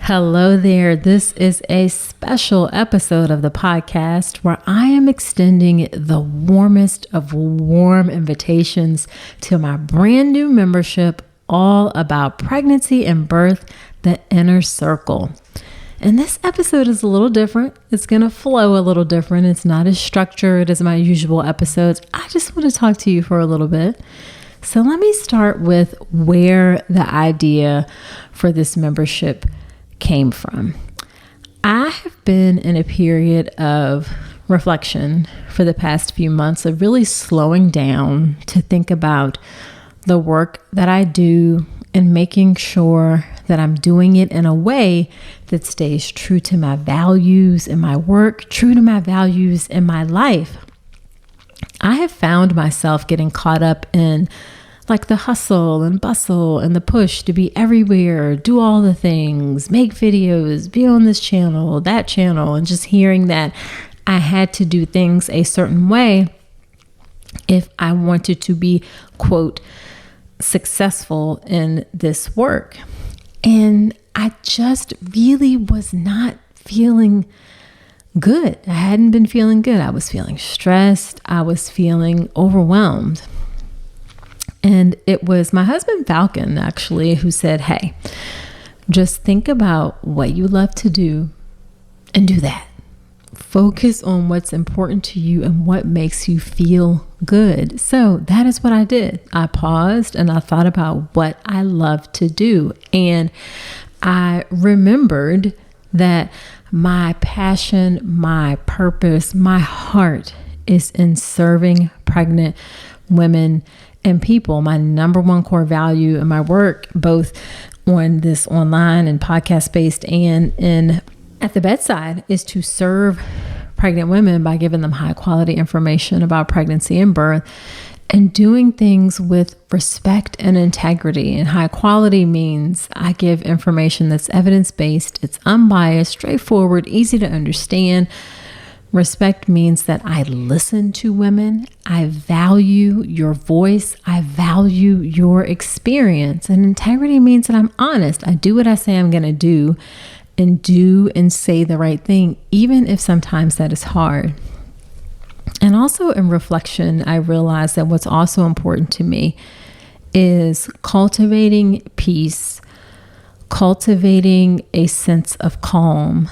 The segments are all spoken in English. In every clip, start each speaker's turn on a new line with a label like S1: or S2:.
S1: Hello there. This is a special episode of the podcast where I am extending the warmest of warm invitations to my brand new membership all about pregnancy and birth, the inner circle. And this episode is a little different. It's going to flow a little different. It's not as structured as my usual episodes. I just want to talk to you for a little bit. So let me start with where the idea for this membership came from. I have been in a period of reflection for the past few months of really slowing down to think about the work that I do and making sure that I'm doing it in a way that stays true to my values in my work, true to my values in my life. I have found myself getting caught up in like the hustle and bustle and the push to be everywhere, do all the things, make videos, be on this channel, that channel, and just hearing that I had to do things a certain way if I wanted to be, quote, successful in this work. And I just really was not feeling good. I hadn't been feeling good. I was feeling stressed. I was feeling overwhelmed. And it was my husband, Falcon, actually, who said, hey, just think about what you love to do and do that. Focus on what's important to you and what makes you feel good. So that is what I did. I paused and I thought about what I love to do. And I remembered that my passion, my purpose, my heart is in serving pregnant women and people. My number one core value in my work, both on this online and podcast based and in at the bedside, is to serve pregnant women by giving them high quality information about pregnancy and birth and doing things with respect and integrity. And high quality means I give information that's evidence based, it's unbiased, straightforward, easy to understand. Respect means that I listen to women. I value your voice. I value your experience. And integrity means that I'm honest. I do what I say I'm going to do and say the right thing, even if sometimes that is hard. And also in reflection, I realized that what's also important to me is cultivating peace, cultivating a sense of calm,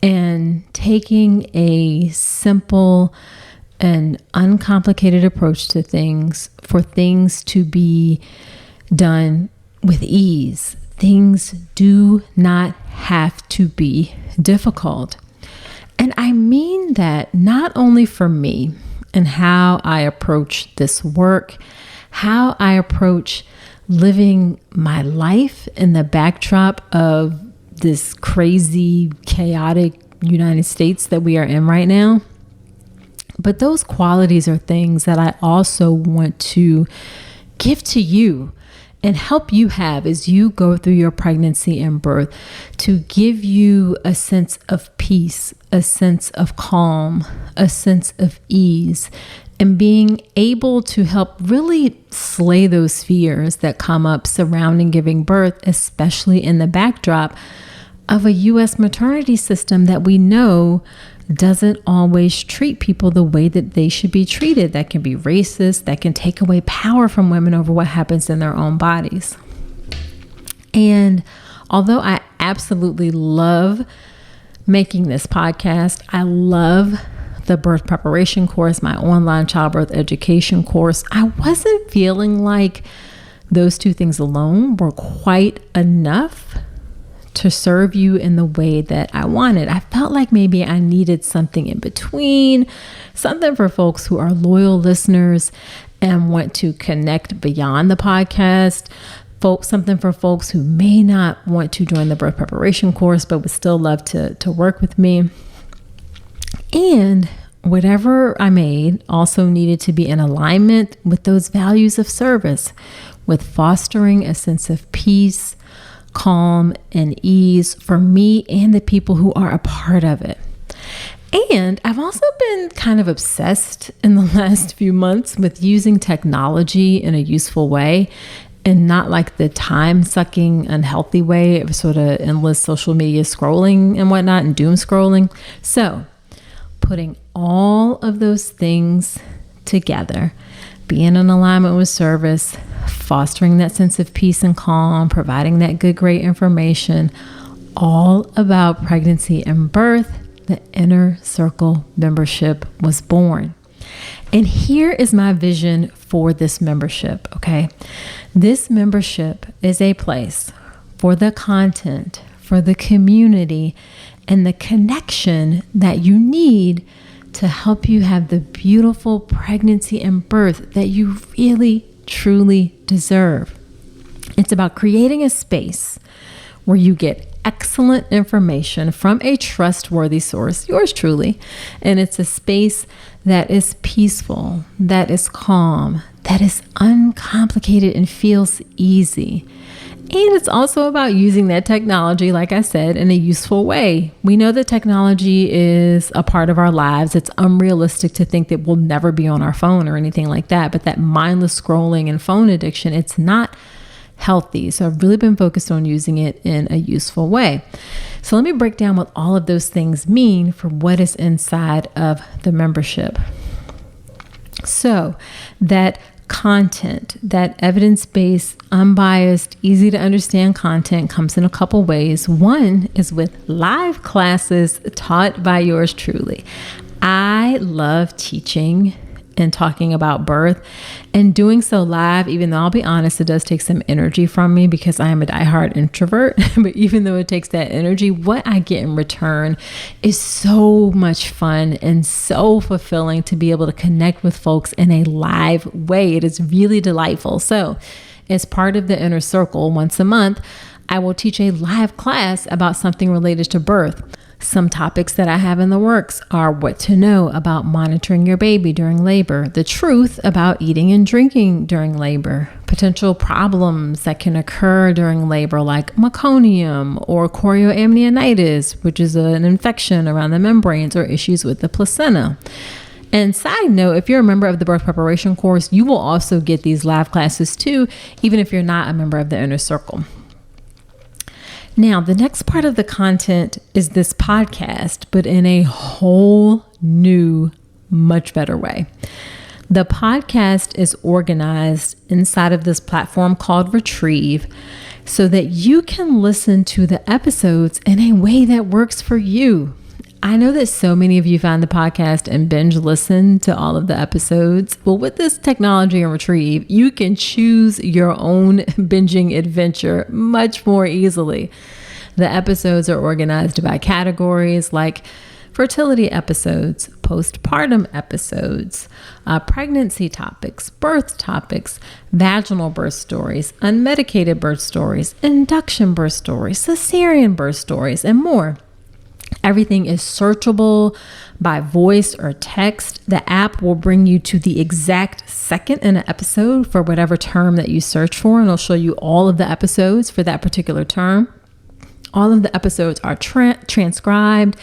S1: and taking a simple and uncomplicated approach to things for things to be done with ease. Things do not have to be difficult. And I mean that not only for me and how I approach this work, how I approach living my life in the backdrop of this crazy, chaotic United States that we are in right now. But those qualities are things that I also want to give to you and help you have as you go through your pregnancy and birth, to give you a sense of peace, a sense of calm, a sense of ease, and being able to help really slay those fears that come up surrounding giving birth, especially in the backdrop of a U.S. maternity system that we know doesn't always treat people the way that they should be treated. That can be racist, that can take away power from women over what happens in their own bodies. And although I absolutely love making this podcast, I love the birth preparation course, my online childbirth education course, I wasn't feeling like those two things alone were quite enough to serve you in the way that I wanted. I felt like maybe I needed something in between, something for folks who are loyal listeners and want to connect beyond the podcast, something for folks who may not want to join the birth preparation course, but would still love to work with me. And whatever I made also needed to be in alignment with those values of service, with fostering a sense of peace, calm, and ease for me and the people who are a part of it. And I've also been kind of obsessed in the last few months with using technology in a useful way and not like the time-sucking, unhealthy way of sort of endless social media scrolling and whatnot and doom scrolling. So putting all of those things together, being in alignment with service, fostering that sense of peace and calm, providing that good, great information, all about pregnancy and birth, the Inner Circle membership was born. And here is my vision for this membership, okay? This membership is a place for the content, for the community, and the connection that you need to help you have the beautiful pregnancy and birth that you really, truly deserve. It's about creating a space where you get excellent information from a trustworthy source, yours truly, and it's a space that is peaceful, that is calm, that is uncomplicated and feels easy. And it's also about using that technology, like I said, in a useful way. We know that technology is a part of our lives. It's unrealistic to think that we'll never be on our phone or anything like that. But that mindless scrolling and phone addiction, it's not healthy. So I've really been focused on using it in a useful way. So let me break down what all of those things mean for what is inside of the membership. So that content, that evidence-based, unbiased, easy to understand content comes in a couple ways. One is with live classes taught by yours truly. I love teaching and talking about birth and doing so live, even though I'll be honest, it does take some energy from me because I am a diehard introvert. But even though it takes that energy, what I get in return is so much fun and so fulfilling to be able to connect with folks in a live way. It is really delightful. So as part of the Inner Circle, once a month, I will teach a live class about something related to birth. Some topics that I have in the works are what to know about monitoring your baby during labor, the truth about eating and drinking during labor, potential problems that can occur during labor like meconium or chorioamnionitis, which is an infection around the membranes, or issues with the placenta. And side note, if you're a member of the birth preparation course, you will also get these live classes too, even if you're not a member of the Inner Circle. Now, the next part of the content is this podcast, but in a whole new, much better way. The podcast is organized inside of this platform called Retrieve so that you can listen to the episodes in a way that works for you. I know that so many of you find the podcast and binge listen to all of the episodes. Well, with this technology and Retrieve, you can choose your own binging adventure much more easily. The episodes are organized by categories like fertility episodes, postpartum episodes, pregnancy topics, birth topics, vaginal birth stories, unmedicated birth stories, induction birth stories, cesarean birth stories, and more. Everything is searchable by voice or text. The app will bring you to the exact second in an episode for whatever term that you search for, and it'll show you all of the episodes for that particular term. All of the episodes are transcribed.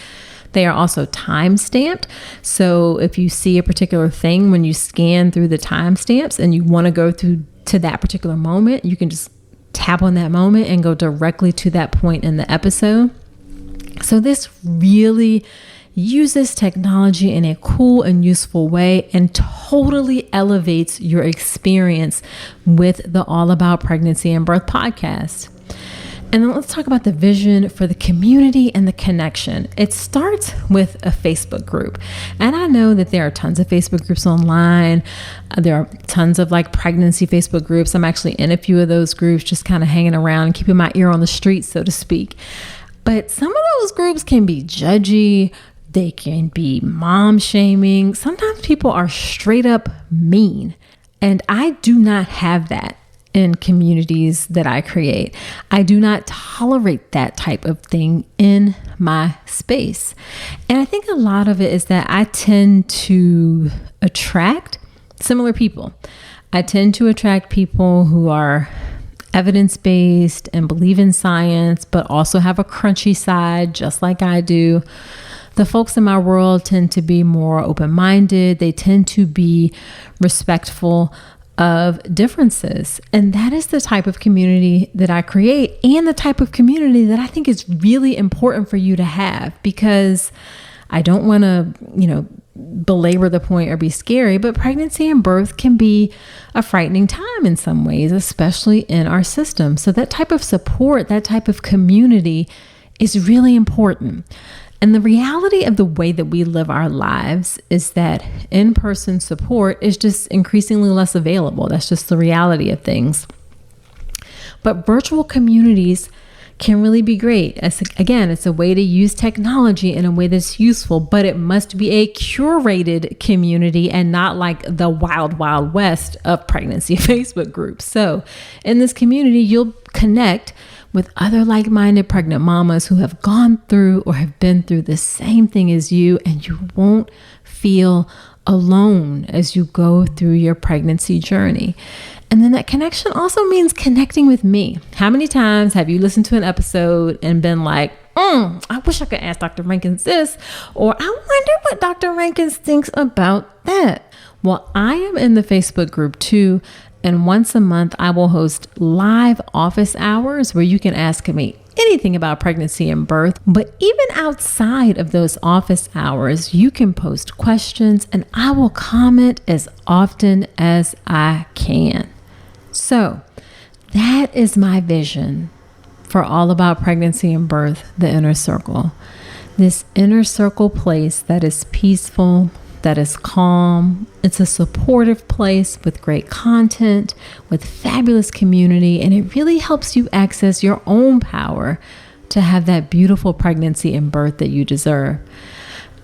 S1: They are also time-stamped. So if you see a particular thing when you scan through the timestamps and you want to go through to that particular moment, you can just tap on that moment and go directly to that point in the episode. So this really uses technology in a cool and useful way and totally elevates your experience with the All About Pregnancy and Birth podcast. And then let's talk about the vision for the community and the connection. It starts with a Facebook group. And I know that there are tons of Facebook groups online. There are tons of like pregnancy Facebook groups. I'm actually in a few of those groups, just kind of hanging around and keeping my ear on the street, so to speak. But some of those groups can be judgy. They can be mom shaming. Sometimes people are straight up mean. And I do not have that in communities that I create. I do not tolerate that type of thing in my space. And I think a lot of it is that I tend to attract similar people. I tend to attract people who are evidence-based and believe in science, but also have a crunchy side, just like I do. The folks in my world tend to be more open-minded. They tend to be respectful of differences. And that is the type of community that I create, and the type of community that I think is really important for you to have, because I don't want to, belabor the point or be scary, but pregnancy and birth can be a frightening time in some ways, especially in our system. So that type of support, that type of community is really important. And the reality of the way that we live our lives is that in-person support is just increasingly less available. That's just the reality of things. But virtual communities can really be great. Again, it's a way to use technology in a way that's useful, but it must be a curated community and not like the wild, wild west of pregnancy Facebook groups. So in this community, you'll connect with other like-minded pregnant mamas who have gone through or have been through the same thing as you, and you won't feel alone as you go through your pregnancy journey. And then that connection also means connecting with me. How many times have you listened to an episode and been like, I wish I could ask Dr. Rankins this, or I wonder what Dr. Rankins thinks about that? Well, I am in the Facebook group too. And once a month, I will host live office hours where you can ask me anything about pregnancy and birth. But even outside of those office hours, you can post questions and I will comment as often as I can. So that is my vision for All About Pregnancy and Birth, the Inner Circle. This inner circle place that is peaceful, that is calm. It's a supportive place with great content, with fabulous community, and it really helps you access your own power to have that beautiful pregnancy and birth that you deserve.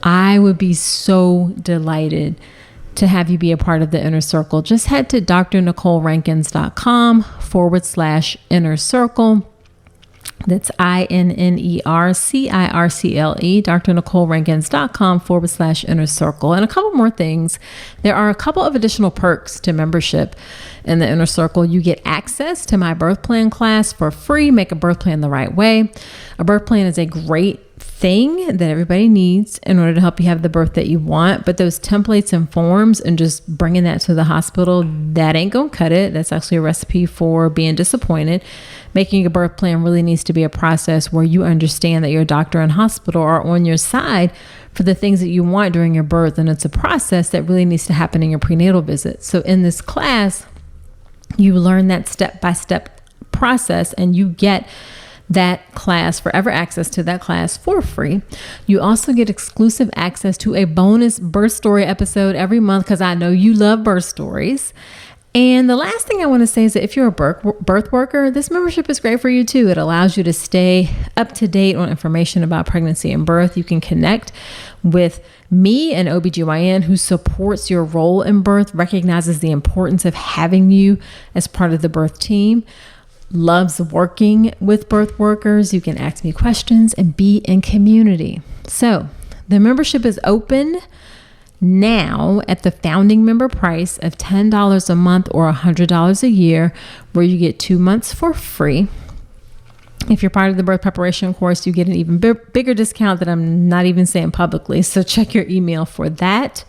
S1: I would be so delighted to have you be a part of the inner circle. Just head to drnicolerankins.com/inner circle. That's INNERCIRCLE, drnicolerankins.com/inner circle. And a couple more things. There are a couple of additional perks to membership in the inner circle. You get access to my birth plan class for free. Make a birth plan the right way. A birth plan is a great thing that everybody needs in order to help you have the birth that you want. But those templates and forms and just bringing that to the hospital, that ain't gonna cut it. That's actually a recipe for being disappointed. Making a birth plan really needs to be a process where you understand that your doctor and hospital are on your side for the things that you want during your birth. And it's a process that really needs to happen in your prenatal visit. So in this class, you learn that step-by-step process, and you get that class, forever access to that class for free. You also get exclusive access to a bonus birth story episode every month, because I know you love birth stories. And the last thing I want to say is that if you're a birth worker, this membership is great for you too. It allows you to stay up to date on information about pregnancy and birth. You can connect with me, an OBGYN who supports your role in birth, recognizes the importance of having you as part of the birth team, loves working with birth workers. You can ask me questions and be in community. So the membership is open now at the founding member price of $10 a month or $100 a year, where you get 2 months for free. If you're part of the birth preparation course, you get an even bigger discount that I'm not even saying publicly. So check your email for that.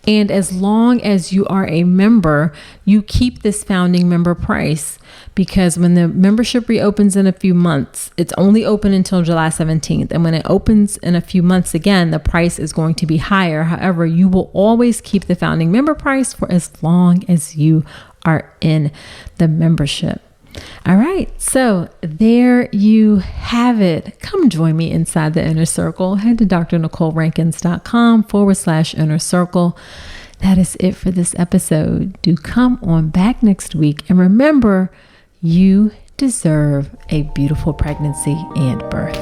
S1: And as long as you are a member, you keep this founding member price, because when the membership reopens in a few months, it's only open until July 17th. And when it opens in a few months again, the price is going to be higher. However, you will always keep the founding member price for as long as you are in the membership. All right, so there you have it. Come join me inside the inner circle. Head to drnicolerankins.com/inner circle. That is it for this episode. Do come on back next week. And remember, you deserve a beautiful pregnancy and birth.